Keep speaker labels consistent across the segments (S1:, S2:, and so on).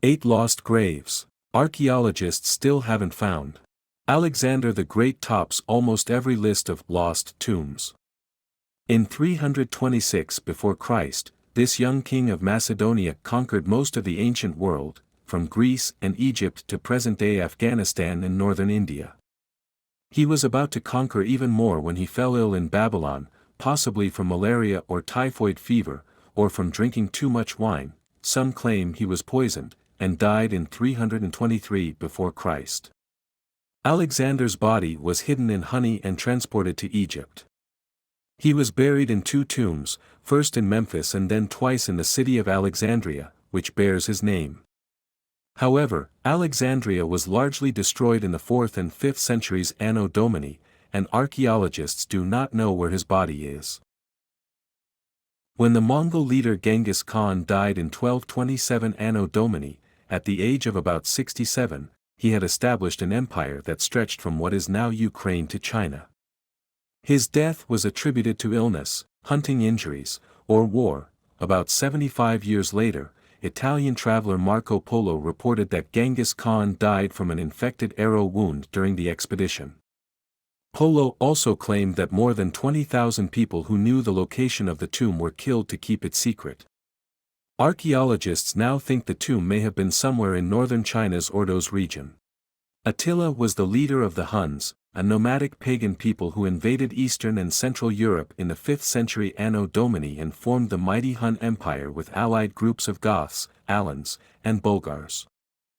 S1: 8 lost graves. Archaeologists still haven't found. Alexander the Great tops almost every list of lost tombs. In 326 before Christ, this young king of Macedonia conquered most of the ancient world, from Greece and Egypt to present-day Afghanistan and northern India. He was about to conquer even more when he fell ill in Babylon, possibly from malaria or typhoid fever, or from drinking too much wine. Some claim he was poisoned, and died in 323 before Christ. Alexander's body was hidden in honey and transported to Egypt. He was buried in 2 tombs, first in Memphis and then twice in the city of Alexandria, which bears his name. However, Alexandria was largely destroyed in the 4th and 5th centuries Anno Domini, and archaeologists do not know where his body is. When the Mongol leader Genghis Khan died in 1227 Anno Domini, at the age of about 67, he had established an empire that stretched from what is now Ukraine to China. His death was attributed to illness, hunting injuries, or war. About 75 years later, Italian traveler Marco Polo reported that Genghis Khan died from an infected arrow wound during the expedition. Polo also claimed that more than 20,000 people who knew the location of the tomb were killed to keep it secret. Archaeologists now think the tomb may have been somewhere in northern China's Ordos region. Attila was the leader of the Huns, a nomadic pagan people who invaded Eastern and Central Europe in the 5th century Anno Domini and formed the mighty Hun Empire with allied groups of Goths, Alans, and Bulgars.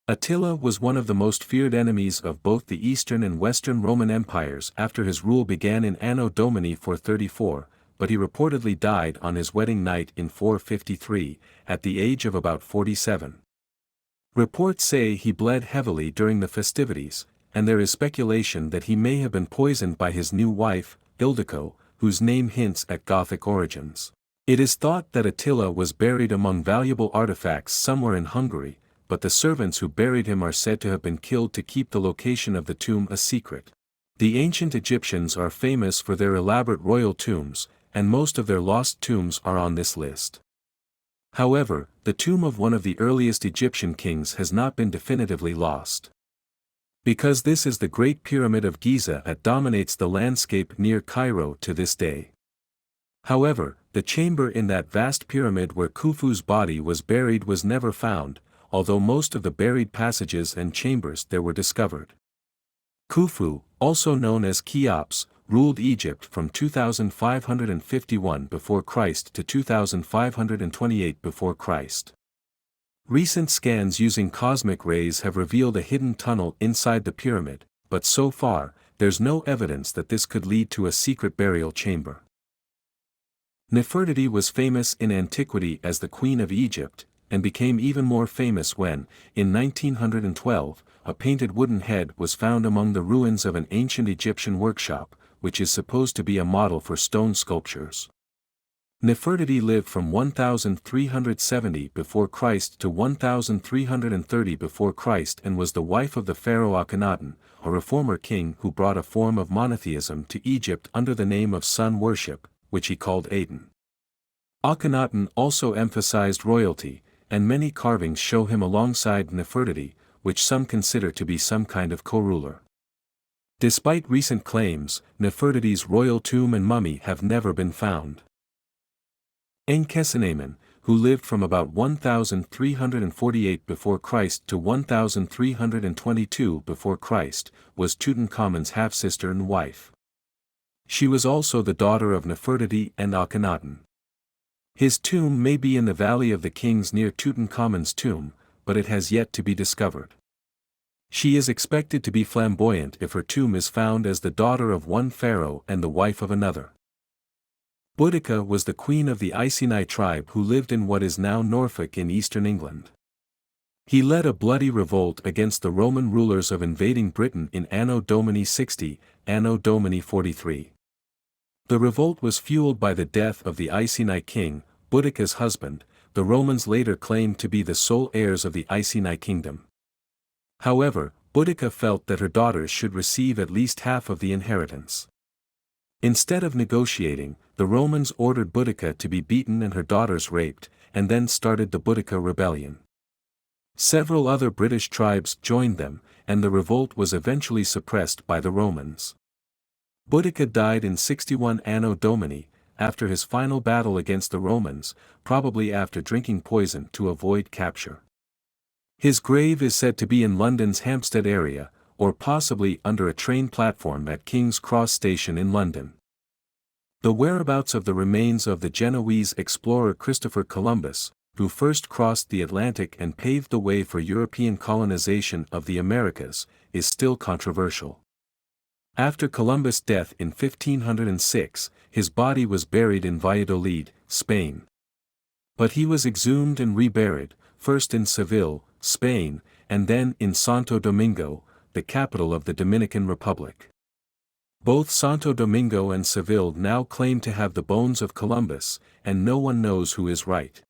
S1: Attila was one of the most feared enemies of both the Eastern and Western Roman empires after his rule began in Anno Domini 434, but he reportedly died on his wedding night in 453, at the age of about 47. Reports say he bled heavily during the festivities, and there is speculation that he may have been poisoned by his new wife, Ildiko, whose name hints at Gothic origins. It is thought that Attila was buried among valuable artifacts somewhere in Hungary, but the servants who buried him are said to have been killed to keep the location of the tomb a secret. The ancient Egyptians are famous for their elaborate royal tombs, and most of their lost tombs are on this list. However, the tomb of one of the earliest Egyptian kings has not been definitively lost. Because this is the Great Pyramid of Giza that dominates the landscape near Cairo to this day. However, the chamber in that vast pyramid where Khufu's body was buried was never found, although most of the buried passages and chambers there were discovered. Khufu, also known as Cheops, ruled Egypt from 2551 before Christ to 2528 before Christ. Recent scans using cosmic rays have revealed a hidden tunnel inside the pyramid, but so far, there's no evidence that this could lead to a secret burial chamber. Nefertiti was famous in antiquity as the Queen of Egypt, and became even more famous when, in 1912, a painted wooden head was found among the ruins of an ancient Egyptian workshop, which is supposed to be a model for stone sculptures. Nefertiti lived from 1370 before Christ to 1330 before Christ and was the wife of the pharaoh Akhenaten, a reformer king who brought a form of monotheism to Egypt under the name of sun worship, which he called Aten. Akhenaten also emphasized royalty, and many carvings show him alongside Nefertiti, which some consider to be some kind of co-ruler. Despite recent claims, Nefertiti's royal tomb and mummy have never been found. Enkhsenamen, who lived from about 1348 before Christ to 1322 before Christ, was Tutankhamun's half-sister and wife. She was also the daughter of Nefertiti and Akhenaten. His tomb may be in the Valley of the Kings near Tutankhamun's tomb, but it has yet to be discovered. She is expected to be flamboyant if her tomb is found as the daughter of one pharaoh and the wife of another. Boudica was the queen of the Iceni tribe who lived in what is now Norfolk in eastern England. He led a bloody revolt against the Roman rulers of invading Britain in Anno Domini 60, Anno Domini 43. The revolt was fueled by the death of the Iceni king, Boudica's husband. The Romans later claimed to be the sole heirs of the Iceni kingdom. However, Boudica felt that her daughters should receive at least half of the inheritance. Instead of negotiating, the Romans ordered Boudica to be beaten and her daughters raped, and then started the Boudica rebellion. Several other British tribes joined them, and the revolt was eventually suppressed by the Romans. Boudica died in 61 Anno Domini, after his final battle against the Romans, probably after drinking poison to avoid capture. His grave is said to be in London's Hampstead area, or possibly under a train platform at King's Cross Station in London. The whereabouts of the remains of the Genoese explorer Christopher Columbus, who first crossed the Atlantic and paved the way for European colonization of the Americas, is still controversial. After Columbus' death in 1506, his body was buried in Valladolid, Spain. But he was exhumed and reburied, first in Seville, Spain, and then in Santo Domingo, the capital of the Dominican Republic. Both Santo Domingo and Seville now claim to have the bones of Columbus, and no one knows who is right.